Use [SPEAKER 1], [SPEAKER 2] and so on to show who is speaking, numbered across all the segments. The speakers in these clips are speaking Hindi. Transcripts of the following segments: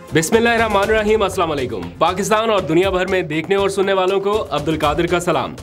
[SPEAKER 1] बिस्मिल्लाहिर्रहमानिर्रहीम, अस्सलाम वालेकुम। पाकिस्तान और दुनिया भर में देखने और सुनने वालों को अब्दुल कादिर का सलाम।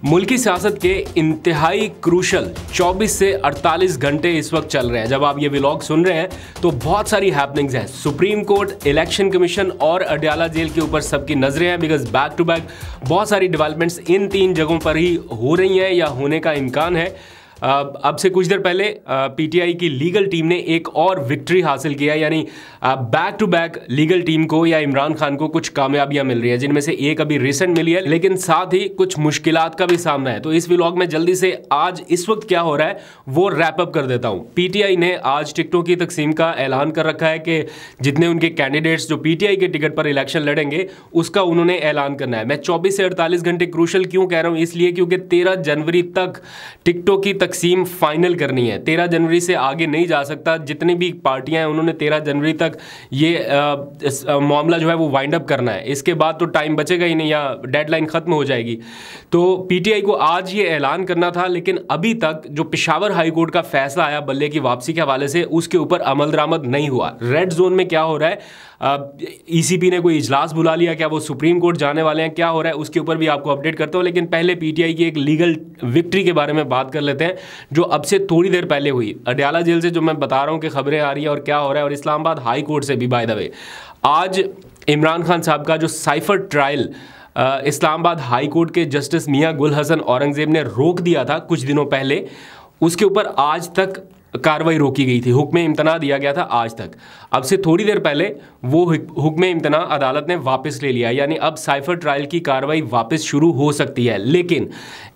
[SPEAKER 1] मुल्की सियासत के इंतहाई क्रूशल 24 से 48 घंटे इस वक्त चल रहे हैं। जब आप ये व्लॉग सुन रहे हैं तो बहुत सारी हैपनिंग्स हैं। सुप्रीम कोर्ट, इलेक्शन कमीशन और अडयाला जेल के ऊपर सबकी नजरें हैं, बिकॉज बैक टू बैक बहुत सारी डेवलपमेंट्स इन तीन जगहों पर ही हो रही हैं या होने का इम्कान है। अब से कुछ देर पहले पीटीआई की लीगल टीम ने एक और विक्ट्री हासिल किया, यानी back to back legal team को या इमरान खान को कुछ कामयाबियां मिल रही है, जिनमें से एक अभी रिसेंट मिली है, लेकिन साथ ही कुछ मुश्किलात का भी सामना है। तो इस व्लॉग में जल्दी से आज इस वक्त क्या हो रहा है वो रैप अप कर देता हूं। पीटीआई ने आज टिकटों की तकसीम का ऐलान कर रखा है कि जितने उनके कैंडिडेट्स जो पीटीआई के टिकट पर इलेक्शन लड़ेंगे उसका उन्होंने ऐलान करना है। मैं 24 से 48 घंटे क्रूशल क्यों कह रहा हूं, इसलिए क्योंकि 13 जनवरी तक टिकटों की तकसीम फाइनल करनी है। 13 जनवरी से आगे नहीं जा सकता। जितनी भी पार्टियां हैं उन्होंने 13 जनवरी तक ये मामला जो है वो वाइंड अप करना है। इसके बाद तो टाइम बचेगा ही नहीं या डेडलाइन खत्म हो जाएगी। तो पीटीआई को आज ये ऐलान करना था, लेकिन अभी तक जो पेशावर हाई कोर्ट का फैसला आया बल्ले की वापसी के हवाले से, उसके ऊपर अमल दरामद नहीं हुआ। रेड जोन में क्या हो रहा है, ईसीपी ने कोई इजलास बुला लिया, क्या वो सुप्रीम कोर्ट जाने वाले हैं, क्या हो रहा है, उसके ऊपर भी आपको अपडेट करता हूं। लेकिन पहले पीटीआई की एक लीगल विक्ट्री के बारे में बात कर लेते हैं जो अब से थोड़ी देर पहले हुई। अडयाला जेल से जो मैं बता रहा हूं कि खबरें आ रही है और क्या हो रहा है, और इस्लामाबाद हाई कोर्ट से भी बाय द वे आज इमरान खान साहब का जो cipher trial Islamabad high court के जस्टिस मियां गुल हसन औरंगजेब ने रोक दिया था कुछ दिनों पहले, उसके ऊपर आज तक कार्रवाई रोकी गई थी। हुक्म इम्तना दिया गया था आज तक। अब से थोड़ी देर पहले वो हुक्म इम्तना अदालत ने वापस ले लिया, यानी अब साइफर ट्रायल की कार्रवाई वापस शुरू हो सकती है। लेकिन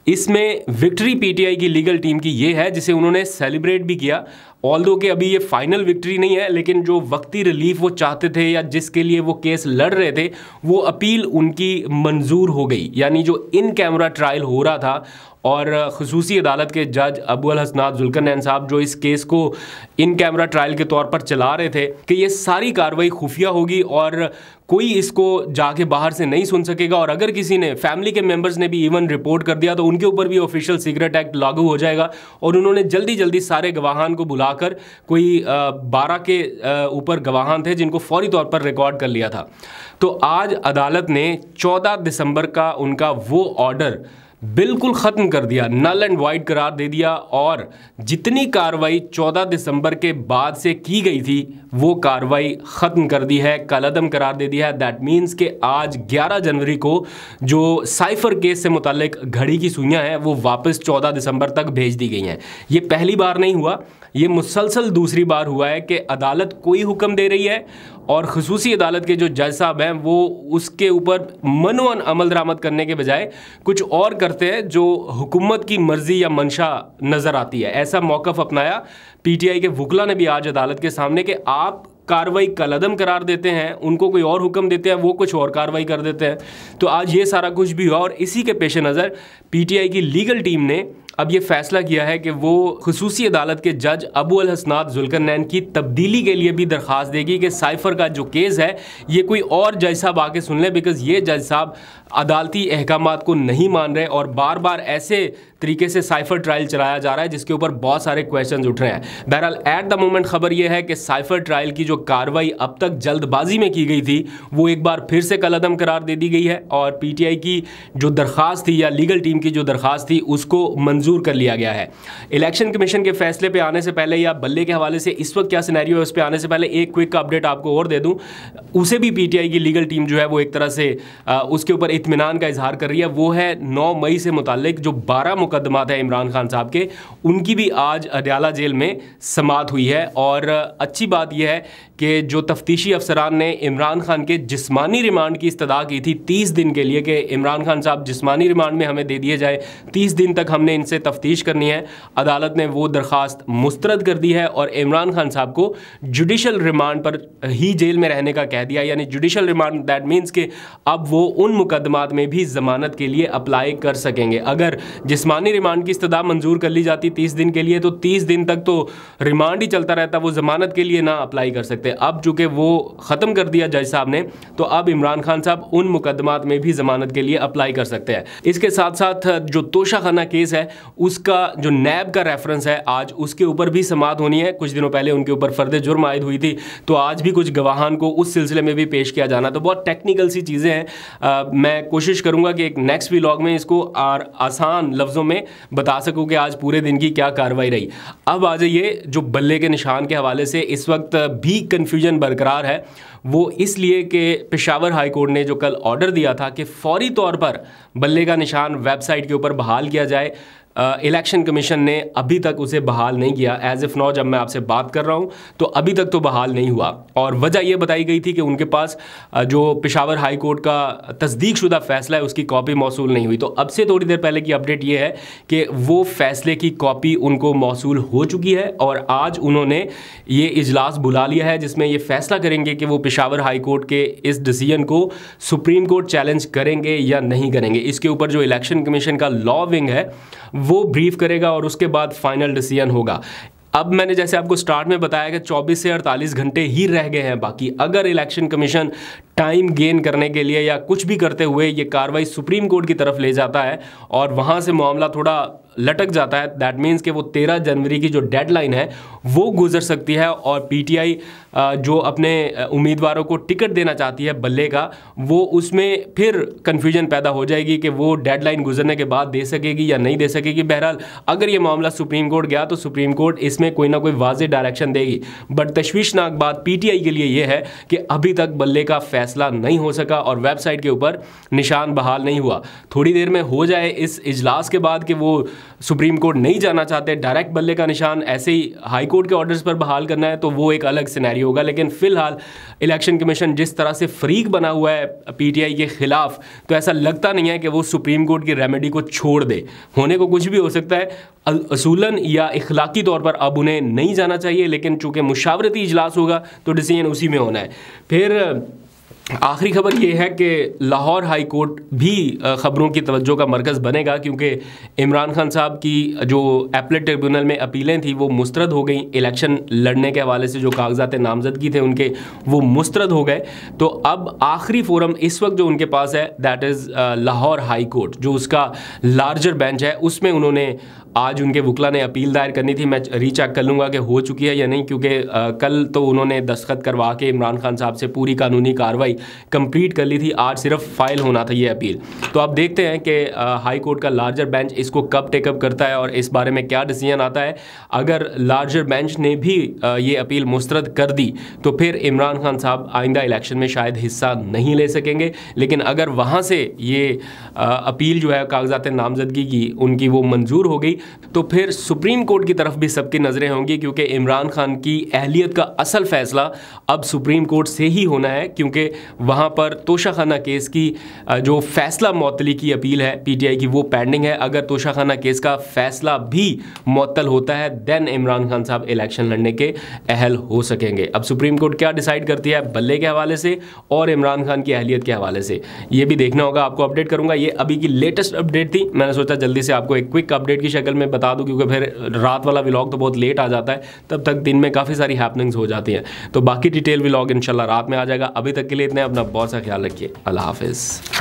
[SPEAKER 1] इसमें विक्ट्री पीटीआई की लीगल टीम की ये है जिसे उन्होंने सेलिब्रेट भी किया। ऑल्दो कि अभी ये फाइनल विक्ट्री नहीं है, लेकिन जो वक्ती रिलीफ वो चाहते थे या जिसके लिए वो केस लड़ रहे थे, वो अपील उनकी मंजूर हो गई। यानी जो इन कैमरा ट्रायल हो रहा था और खसूसी अदालत के जज अबू अल हसनात जुल्करनैन साहब जो इस केस को इन कैमरा ट्रायल के तौर पर चला रहे थे कि ये सारी कार्रवाई खुफिया होगी और कोई इसको जाके बाहर से नहीं सुन सकेगा, और अगर किसी ने, फैमिली के मेंबर्स ने भी इवन रिपोर्ट कर दिया तो उनके ऊपर भी ऑफिशियल सीक्रेट एक्ट लागू हो जाएगा। और उन्होंने जल्दी जल्दी सारे गवाहान को बुलाकर, कोई 12 के ऊपर गवाहान थे जिनको फौरी तौर पर रिकॉर्ड कर लिया था। तो आज अदालत ने 14 दिसंबर का उनका वो ऑर्डर बिल्कुल ख़त्म कर दिया, नल एंड वाइड करार दे दिया, और जितनी कार्रवाई 14 दिसंबर के बाद से की गई थी वो कार्रवाई ख़त्म कर दी है, कलअदम करार दे दिया है। दैट मीन्स कि आज 11 जनवरी को जो साइफर केस से मुताल्लिक घड़ी की सुइयां हैं वो वापस 14 दिसंबर तक भेज दी गई हैं। ये पहली बार नहीं हुआ, ये मुसलसल दूसरी बार हुआ है कि अदालत कोई हुक्म दे रही है और खसूसी अदालत के जो जज साहब हैं वो उसके ऊपर मनोअन अमल दरामद करने के बजाय कुछ और करते हैं जो हुकूमत की मर्जी या मंशा नज़र आती है। ऐसा मौक़िफ़ अपनाया पीटीआई के वकला ने भी आज अदालत के सामने कि आप कार्रवाई कलअदम करार देते हैं, उनको कोई और हुक्म देते हैं, वो कुछ और कार्रवाई कर देते हैं। तो आज ये सारा कुछ भी हुआ, और इसी के पेश नज़र पीटीआई की लीगल टीम ने अब ये फैसला किया है कि वो खसूसी अदालत के जज अबू अल हसनात जुल्करनैन की तब्दीली के लिए भी दरख्वास्त देगी कि साइफर का जो केस है ये कोई और जज साहब आके सुन ले, बिकॉज ये जज साहब अदालती अहकामात को नहीं मान रहे और बार बार ऐसे तरीके से साइफर ट्रायल चलाया जा रहा है जिसके ऊपर बहुत सारे क्वेश्चंस उठ रहे हैं। बहरहाल एट द मोमेंट खबर यह है कि साइफर ट्रायल की जो कार्रवाई अब तक जल्दबाजी में की गई थी वो एक बार फिर से कलअदम करार दे दी गई है, और पीटीआई की जो दरख्वास्त थी या लीगल टीम की जो दरख्वास्त थी उसको मंजूर कर लिया गया है। इलेक्शन कमीशन के फैसले पे आने से पहले या बल्ले के हवाले से इस वक्त क्या सिनेरियो है उस पर आने से पहले एक क्विक अपडेट आपको और दे दूं। उसे भी पीटीआई की लीगल टीम जो है वो एक तरह से उसके ऊपर इत्मीनान का इजहार कर रही है। वो है 9 मई से मुताल्लिक जो 12 मुकदमात हैं इमरान खान साहब के, उनकी भी आज अडयाला जेल में समाअत हुई है। और अच्छी बात यह है कि जो तफ्तीशी अफसरान ने इमरान खान के जिस्मानी रिमांड की इस्तदा की थी 30 दिन के लिए कि इमरान खान साहब जिस्मानी रिमांड में हमें दे दिए जाए, 30 दिन तक हमने इनसे तफ्तीश करनी है, अदालत ने वो दरख्वास्त मुस्तरद कर दी है और इमरान खान साहब को जुडिशल रिमांड पर ही जेल में रहने का कह दिया। यानी जुडिशल रिमांड दैट मीन्स कि अब वो उन मुकदमात में भी ज़मानत के लिए अप्लाई कर सकेंगे। अगर जिस्मानी रिमांड की इस्तदा मंजूर कर ली जाती 30 दिन के लिए तो 30 दिन तक तो रिमांड ही चलता रहता, वो ज़मानत के लिए ना अप्लाई कर सकते। अब चूँकि वो ख़त्म कर दिया जज साहब ने, तो अब इमरान खान साहब उन मुकदमात में भी ज़मानत के लिए अप्लाई कर सकते हैं। इसके साथ साथ जो तोशाखाना केस है उसका जो नैब का रेफरेंस है आज उसके ऊपर भी समाअत होनी है। कुछ दिनों पहले उनके ऊपर फर्द जुर्म आयद हुई थी, तो आज भी कुछ गवाहान को उस सिलसिले में भी पेश किया जाना। तो बहुत टेक्निकल सी चीज़ें हैं। मैं कोशिश करूँगा कि एक नेक्स्ट व्लॉग में इसको आसान लफ्ज़ों में बता सकूँ कि आज पूरे दिन की क्या कार्रवाई रही। अब आ जाइए, जो बल्ले के निशान के हवाले से इस वक्त भी कन्फ्यूजन बरकरार है, वो इसलिए कि पेशावर हाई कोर्ट ने जो कल ऑर्डर दिया था कि फौरी तौर पर बल्ले का निशान वेबसाइट के ऊपर बहाल किया जाए, इलेक्शन कमीशन ने अभी तक उसे बहाल नहीं किया। एज इफ़ नाउ जब मैं आपसे बात कर रहा हूँ तो अभी तक तो बहाल नहीं हुआ, और वजह यह बताई गई थी कि उनके पास जो पेशावर हाई कोर्ट का तस्दीक शुदा फैसला है उसकी कॉपी मौसूल नहीं हुई। तो अब से थोड़ी देर पहले की अपडेट ये है कि वो फैसले की कॉपी उनको मौसूल हो चुकी है, और आज उन्होंने ये इजलास बुला लिया है जिसमें ये फैसला करेंगे कि वो पेशावर हाई कोर्ट के इस डिसीजन को सुप्रीम कोर्ट चैलेंज करेंगे या नहीं करेंगे। इसके ऊपर जो इलेक्शन कमीशन का लॉ विंग है वो ब्रीफ करेगा और उसके बाद फाइनल डिसीजन होगा। अब मैंने जैसे आपको स्टार्ट में बताया कि 24 से 48 घंटे ही रह गए हैं बाकी। अगर इलेक्शन कमीशन टाइम गेन करने के लिए या कुछ भी करते हुए ये कार्रवाई सुप्रीम कोर्ट की तरफ ले जाता है और वहाँ से मामला थोड़ा लटक जाता है, दैट मीन्स कि वो 13 जनवरी की जो डेडलाइन है वो गुजर सकती है, और पीटीआई जो अपने उम्मीदवारों को टिकट देना चाहती है बल्ले का, वो उसमें फिर कन्फ्यूजन पैदा हो जाएगी कि वो डेडलाइन गुजरने के बाद दे सकेगी या नहीं दे सकेगी। बहरहाल अगर ये मामला सुप्रीम कोर्ट गया तो सुप्रीम कोर्ट इसमें कोई ना कोई वाज़ेह डायरेक्शन देगी। बट तशवीशनाक बात पीटीआई के लिए ये है कि अभी तक बल्ले का फैसला नहीं हो सका और वेबसाइट के ऊपर निशान बहाल नहीं हुआ। थोड़ी देर में हो जाए इस इजलास के बाद कि वो सुप्रीम कोर्ट नहीं जाना चाहते, डायरेक्ट बल्ले का निशान ऐसे ही हाई कोर्ट के ऑर्डर्स पर बहाल करना है, तो वो एक अलग सिनेरियो होगा। लेकिन फिलहाल इलेक्शन कमीशन जिस तरह से फरीक बना हुआ है पीटीआई के खिलाफ, तो ऐसा लगता नहीं है कि वो सुप्रीम कोर्ट की रेमेडी को छोड़ दे। होने को कुछ भी हो सकता है, असूलन या इखलाकी तौर पर अब उन्हें नहीं जाना चाहिए, लेकिन चूंकि मुशावरती इजलास होगा तो डिसीजन उसी में होना है। फिर आखिरी खबर ये है कि लाहौर हाई कोर्ट भी ख़बरों की तवज्जो का मरकज़ बनेगा, क्योंकि इमरान खान साहब की जो एपलेट ट्रिब्यूनल में अपीलें थी वो मुस्तरद हो गई। इलेक्शन लड़ने के हवाले से जो कागजात नामजदगी थे उनके, वो मुस्तरद हो गए। तो अब आखिरी फोरम इस वक्त जो उनके पास है that is Lahore high court, जो उसका लार्जर बेंच है, उसमें उन्होंने आज उनके वकला ने अपील दायर करनी थी। मैं रीचेक कर लूँगा कि हो चुकी है या नहीं, क्योंकि कल तो उन्होंने दस्तखत करवा के इमरान खान साहब से पूरी कानूनी कार्रवाई कंप्लीट कर ली थी, आज सिर्फ फाइल होना था ये अपील। तो आप देखते हैं कि हाई कोर्ट का लार्जर बेंच इसको कब टेकअप करता है और इस बारे में क्या डिसीजन आता है। अगर लार्जर बेंच ने भी ये अपील मुस्तरद कर दी तो फिर इमरान खान साहब आइंदा इलेक्शन में शायद हिस्सा नहीं ले सकेंगे। लेकिन अगर वहाँ से ये अपील जो है कागजात नामजदगी की उनकी वो मंजूर हो गई तो फिर सुप्रीम कोर्ट की तरफ भी सबकी नज़रें होंगी, क्योंकि इमरान खान की अहलियत का असल फैसला अब सुप्रीम कोर्ट से ही होना है, क्योंकि वहाँ पर तोशाखाना केस की जो फैसला मअतली की अपील है पीटीआई की वो पेंडिंग है। अगर तोशाखाना केस का फैसला भी मअतल होता है देन इमरान खान साहब इलेक्शन लड़ने के अहल हो सकेंगे। अब सुप्रीम कोर्ट क्या डिसाइड करती है बल्ले के हवाले से और इमरान खान की अहलियत के हवाले से, ये भी देखना होगा। आपको अपडेट करूँगा। ये अभी की लेटेस्ट अपडेट थी, मैंने सोचा जल्दी से आपको एक क्विक अपडेट की शक्ल में बता दूं, क्योंकि फिर रात वाला व्लॉग तो बहुत लेट आ जाता है, तब तक दिन में काफ़ी सारी हैपनिंग्स हो जाती हैं। तो बाकी डिटेल व्लॉग इंशाल्लाह रात में आ जाएगा। अभी तक के लिए इतने, अपना बहुत सा ख्याल रखिए। अल्लाह हाफिज़।